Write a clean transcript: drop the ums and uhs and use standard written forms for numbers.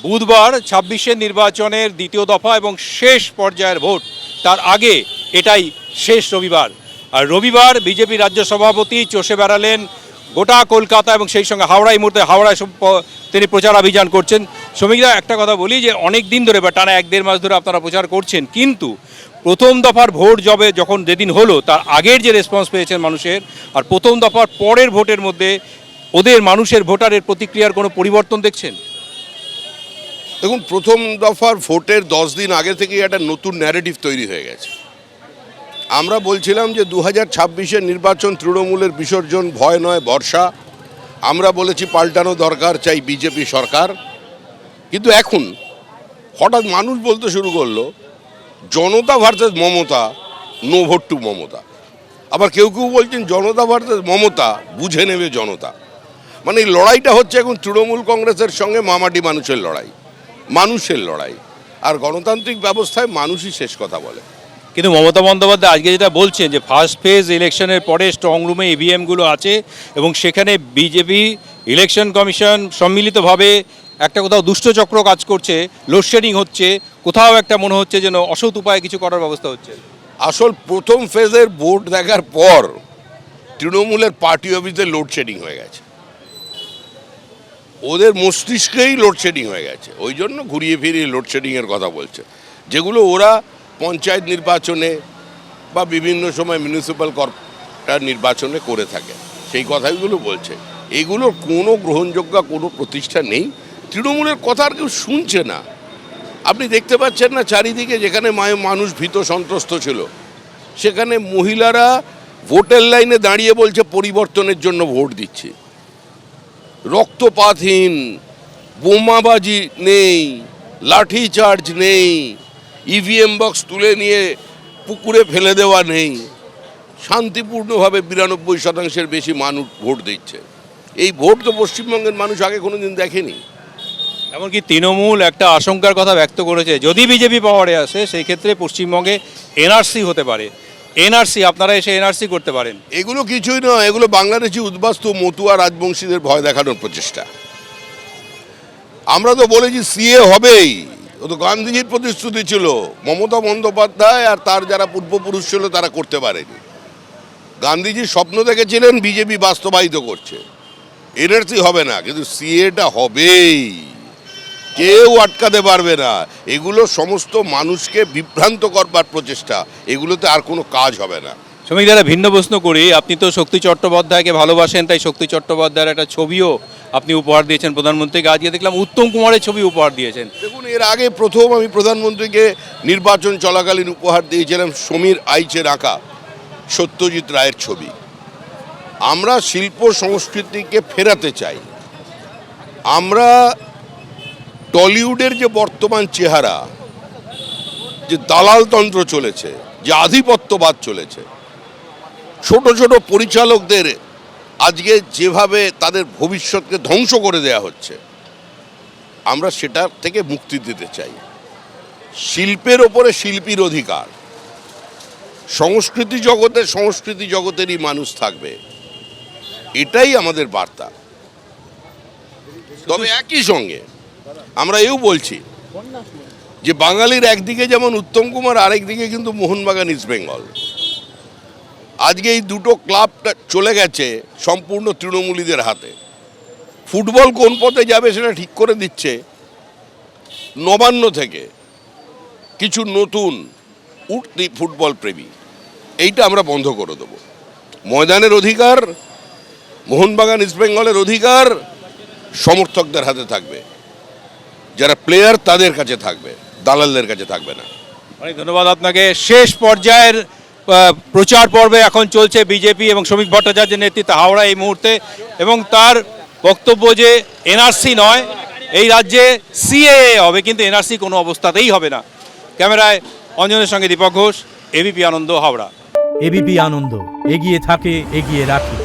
বুধবার ২৬শে নির্বাচনের দ্বিতীয় দফা এবং শেষ পর্যায়ের ভোট, তার আগে এটাই শেষ রবিবার। আর রবিবার বিজেপি রাজ্য সভাপতি চষে বেড়ালেন গোটা কলকাতা এবং সেই সঙ্গে হাওড়া। এই মুহূর্তে হাওড়ায় তিনি প্রচার অভিযান করছেন। শ্রমিকরা, একটা কথা বলি যে অনেক দিন ধরে বা টানা ১-১.৫ মাস ধরে আপনারা প্রচার করছেন, কিন্তু প্রথম দফার ভোট যখন যেদিন হলো তার আগের যে রেসপন্স পেয়েছেন মানুষের আর প্রথম দফার পরের ভোটের মধ্যে ওদের মানুষের ভোটারের প্রতিক্রিয়ার কোনো পরিবর্তন দেখছেন? দেখুন, প্রথম দফার ভোটের 10 দিন আগে থেকেই একটা নতুন ন্যারেটিভ তৈরি হয়ে গেছে। আমরা বলছিলাম যে 2026-এর নির্বাচন তৃণমূলের বিসর্জন, ভয় নয় বর্ষা। আমরা বলেছি পাল্টানো দরকার, চাই বিজেপি সরকার। কিন্তু এখন হঠাৎ মানুষ বলতে শুরু করলো জনতা versus Mamata, no vote to Mamata. আবার কেউ কেউ বলছেন জনতা ভার্সেস মমতা, বুঝে নেবে জনতা। মানে এই লড়াইটা হচ্ছে এখন তৃণমূল কংগ্রেসের সঙ্গে মামাটি মানুষের লড়াই। আর গণতান্ত্রিক ব্যবস্থায় মানুষই শেষ কথা বলে। কিন্তু মমতা বন্দ্যোপাধ্যায় আজকে যেটা বলছেন যে ফার্স্ট ফেজ ইলেকশনের পরে স্ট্রং রুমে ইভিএমগুলো আছে এবং সেখানে বিজেপি ইলেকশন কমিশন সম্মিলিতভাবে একটা কোথাও দুষ্টচক্র কাজ করছে, লোডশেডিং হচ্ছে, কোথাও একটা মনে হচ্ছে যেন অসৎ উপায়ে কিছু করার ব্যবস্থা হচ্ছে। আসল প্রথম ফেজের ভোট দেখার পর তৃণমূলের পার্টি অফিসে লোডশেডিং হয়ে গেছে, ওদের মস্তিষ্কেই লোডশেডিং হয়ে গেছে। ওই জন্য ঘুরিয়ে ফিরিয়ে লোডশেডিংয়ের কথা বলছে, যেগুলো ওরা পঞ্চায়েত নির্বাচনে বা বিভিন্ন সময় মিউনিসিপ্যাল কর্পোরেশন নির্বাচনে করে থাকে, সেই কথাগুলো বলছে। এগুলোর কোনো গ্রহণযোগ্য কোনো প্রতিষ্ঠা নেই। তৃণমূলের কথা আর কেউ শুনছে না। আপনি দেখতে পাচ্ছেন না, চারিদিকে যেখানে মানুষ ভীত সন্ত্রস্ত ছিল, সেখানে মহিলারা ভোটের লাইনে দাঁড়িয়ে বলছে পরিবর্তনের জন্য ভোট দিচ্ছে। রক্তপাতহীন, বোমাবাজি নেই, লাঠিচার্জ নেই, ইভিএম বক্স তুলে নিয়ে পুকুরে ফেলে দেওয়া নেই, শান্তিপূর্ণভাবে ৯২% বেশি মানুষ ভোট দিচ্ছে। এই ভোট তো পশ্চিমবঙ্গের মানুষ আগে কোনোদিন দেখেনি। এমনকি তৃণমূল একটা আশঙ্কার কথা ব্যক্ত করেছে, যদি বিজেপি পাওয়ারে আসে সেই ক্ষেত্রে পশ্চিমবঙ্গে এনআরসি হতে পারে। এনআরসি, আপনারা এসে এনআরসি করতে পারেন। এগুলো কিছুই নয়, এগুলো বাংলাদেশি উদ্বাস্তু মতুয়া রাজবংশীদের ভয় দেখানোর প্রচেষ্টা। আমরা তো বলেছি সিএ হবেই, ও তো গান্ধীজির প্রতিশ্রুতি ছিল। মমতা বন্দ্যোপাধ্যায় আর তার যারা পূর্বপুরুষ ছিল তারা করতে পারেনি। গান্ধীজির স্বপ্ন দেখেছিলেন, বিজেপি বাস্তবায়িত করছে। এনআরসি হবে না, কিন্তু সিএটা হবেই, কেউ আটকাতে পারবে না। এগুলো সমস্ত মানুষকে বিভ্রান্ত করবার প্রচেষ্টা, এগুলোতে আর কোনো কাজ হবে না। শ্রমিক দাদা, ভিন্ন প্রশ্ন করি, আপনি তো শক্তি চট্টোপাধ্যায়কে ভালোবাসেন, তাই শক্তি চট্টোপাধ্যায়ের একটা ছবিও আপনি উপহার দিয়েছেন প্রধানমন্ত্রীকে। আজকে দেখলাম উত্তম কুমারের ছবি উপহার দিয়েছেন। দেখুন, এর আগে প্রথম আমি প্রধানমন্ত্রীকে নির্বাচন চলাকালীন উপহার দিয়েছিলাম সমীর আইচের আঁকা সত্যজিৎ রায়ের ছবি। আমরা শিল্প সংস্কৃতিকে ফেরাতে চাই। আমরা টলিউডের যে বর্তমান চেহারা, যে দালালতন্ত্র চলেছে, যে আধিপত্যবাদ চলেছে, ছোট ছোট পরিচালকদের আজকে যেভাবে তাদের ভবিষ্যৎকে ধ্বংস করে দেয়া হচ্ছে, আমরা সেটার থেকে মুক্তি দিতে চাই। শিল্পের ওপরে শিল্পীর অধিকার, সংস্কৃতি জগতেরই মানুষ থাকবে, এটাই আমাদের বার্তা। তবে একই সঙ্গে আমরা এও বলছি যে বাঙালির একদিকে যেমন উত্তম কুমার, আরেকদিকে কিন্তু মোহনবাগান ইস্ট বেঙ্গল। আজকে এই দুটো ক্লাবটা চলে গেছে সম্পূর্ণ তৃণমূলীদের হাতে। ফুটবল কোন পথে যাবে সেটা ঠিক করে দিচ্ছে নবান্ন থেকে কিছু নতুন উঠতি ফুটবল প্রেমী। এইটা আমরা বন্ধ করে দেবো। ময়দানের অধিকার, মোহনবাগান ইস্ট বেঙ্গলের অধিকার সমর্থকদের হাতে থাকবে, যারা প্লেয়ার তাদের কাছে থাকবে, দালালদের কাছে থাকবে না। অনেক ধন্যবাদ আপনাকে। শেষ পর্যায়ের প্রচার পর্বে এখন চলছে বিজেপি এবং শ্রমিক ভট্টাচার্যের নেতৃত্বে হাওড়া এই মুহূর্তে, এবং তার বক্তব্য যে এনআরসি নয়, এই রাজ্যে সিএএ হবে, কিন্তু এনআরসি কোনো অবস্থাতেই হবে না। ক্যামেরায় অঞ্জনের সঙ্গে দীপক ঘোষ, এবিপি আনন্দ, হাওড়া। এবিপি আনন্দ, এগিয়ে থাকে, এগিয়ে রাখে।